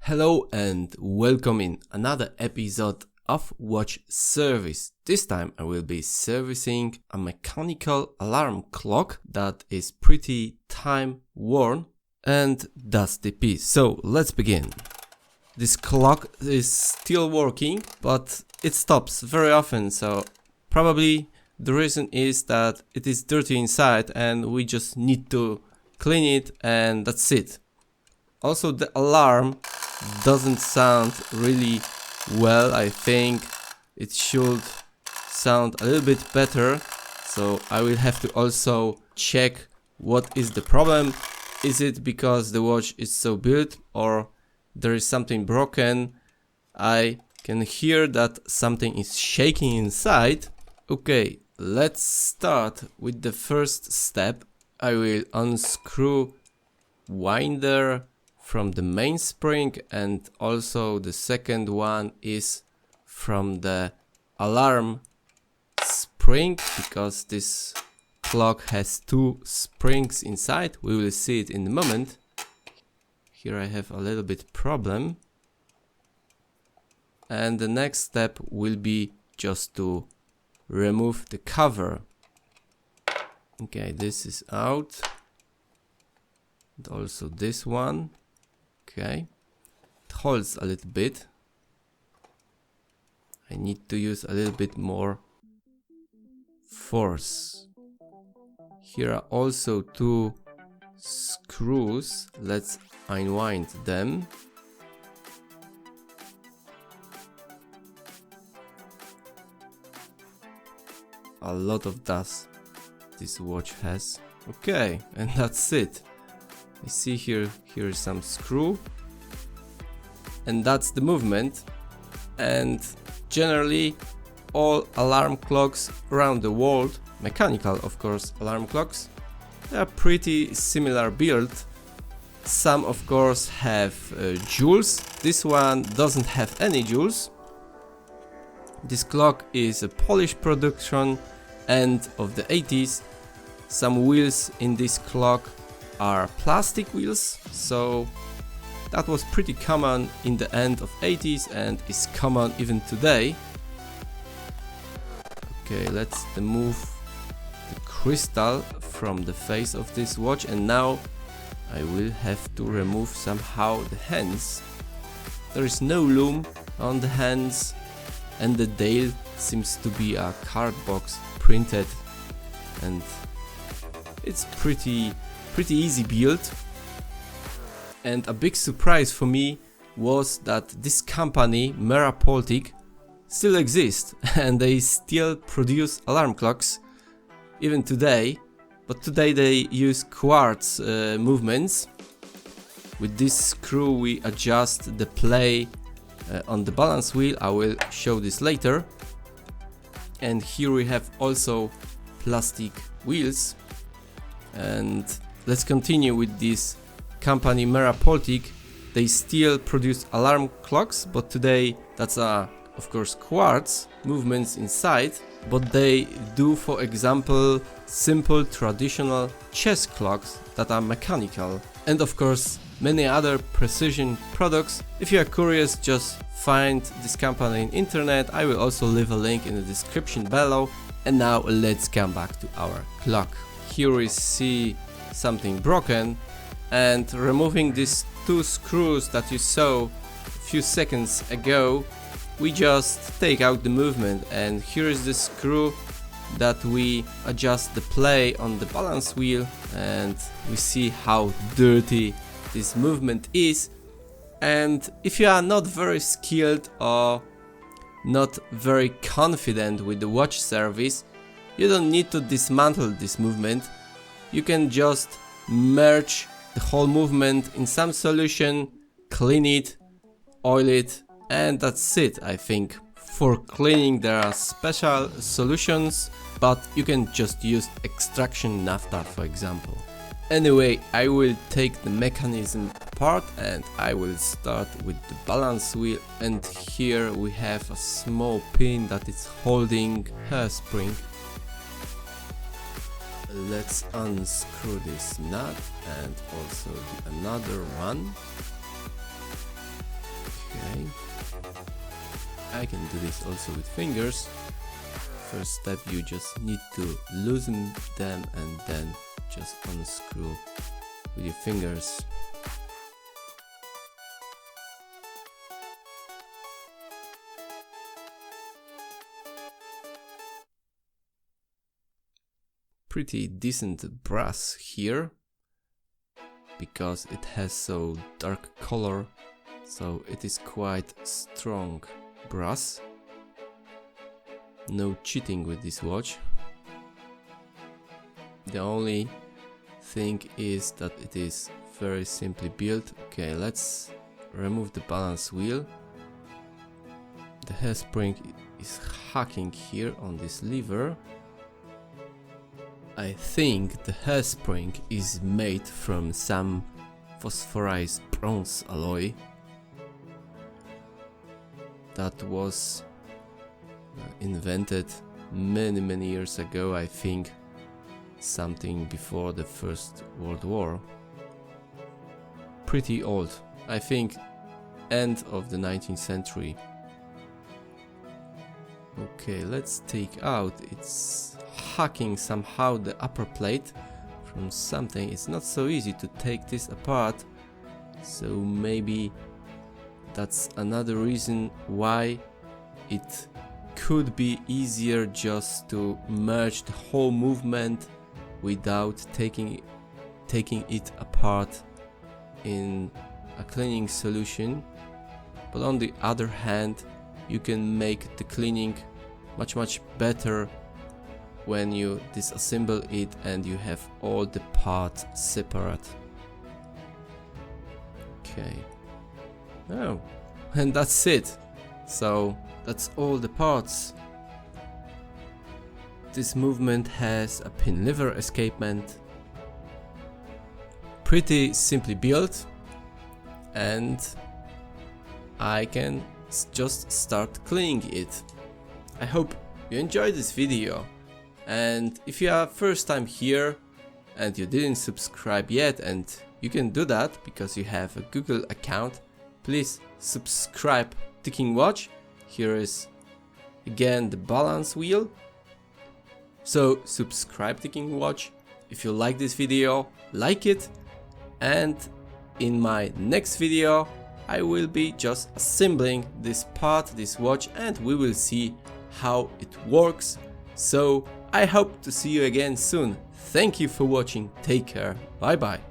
Hello and welcome in another episode of Watch Service. This time I will be servicing a mechanical alarm clock that is pretty time worn and that's the piece. So let's begin. This clock is still working, but it stops very often, so probably the reason is that it is dirty inside and we just need to clean it and that's it. Also, the alarm doesn't sound really well. I think it should sound a little bit better, so I will have to also check what is the problem. Is it because the watch is so built or there is something broken? I can hear that something is shaking inside. Okay, let's start with the first step. I will unscrew winder from the mainspring, and also the second one is from the alarm spring, because this clock has two springs inside. We will see it in a moment. Here I have a little bit problem, and the next step will be just to remove the cover. Okay, this is out, and also this one. Okay, it holds a little bit. I need to use a little bit more force. Here are also two screws. Let's unwind them. A lot of dust this watch has. Okay, and that's it. I see here is some screw, and that's the movement. And generally all alarm clocks around the world, mechanical of course alarm clocks, they are pretty similar build. Some of course have jewels. This one doesn't have any jewels. This clock is a Polish production, end of the 80s. Some wheels in this clock are plastic wheels, so that was pretty common in the end of 80s and is common even today. Okay, let's remove the crystal from the face of this watch, and now I will have to remove somehow the hands. There is no loom on the hands, and the dial seems to be a card box printed, and it's pretty easy build. And a big surprise for me was that this company, Mera Poltik, still exists and they still produce alarm clocks even today, but today they use quartz movements. With this screw we adjust the play on the balance wheel. I will show this later. And here we have also plastic wheels. And let's continue with this company Mera Poltik. They still produce alarm clocks, but today that's of course quartz movements inside, but they do, for example, simple traditional chess clocks that are mechanical, and of course many other precision products. If you are curious, just find this company in internet. I will also leave a link in the description below. And now let's come back to our clock. Here we see something broken, and removing these two screws that you saw a few seconds ago, we just take out the movement, and here is the screw that we adjust the play on the balance wheel, and we see how dirty this movement is. And if you are not very skilled or not very confident with the watch service, you don't need to dismantle this movement. You can just merge the whole movement in some solution, clean it, oil it, and that's it. I think for cleaning there are special solutions, but you can just use extraction naphtha, for example. Anyway, I will take the mechanism apart and I will start with the balance wheel, and here we have a small pin that is holding hairspring. Let's unscrew this nut and also another one. Okay. I can do this also with fingers. First step, you just need to loosen them and then just unscrew with your fingers. Pretty decent brass here, because it has so dark color, so it is quite strong brass. No cheating with this watch. The only thing is that it is very simply built. Okay, let's remove the balance wheel. The hairspring is hacking here on this lever. I think the hairspring is made from some phosphorized bronze alloy that was invented many years ago, I think something before the First World War. Pretty old, I think end of the 19th century. Okay, let's take out, it's hacking somehow the upper plate from something. It's not so easy to take this apart, so maybe that's another reason why it could be easier just to merge the whole movement without taking it apart in a cleaning solution. But on the other hand, you can make the cleaning much better when you disassemble it and you have all the parts separate. Okay. Oh, and that's it. So that's all the parts. This movement has a pin lever escapement. Pretty simply built, and I can just start cleaning it. I hope you enjoyed this video, and if you are first time here and you didn't subscribe yet, and you can do that because you have a Google account, please subscribe Ticking Watch. Here is again the balance wheel. So subscribe Ticking Watch. If you like this video, like it, and in my next video I will be just assembling this part, this watch, and we will see how it works. So I hope to see you again soon. Thank you for watching. Take care. Bye bye.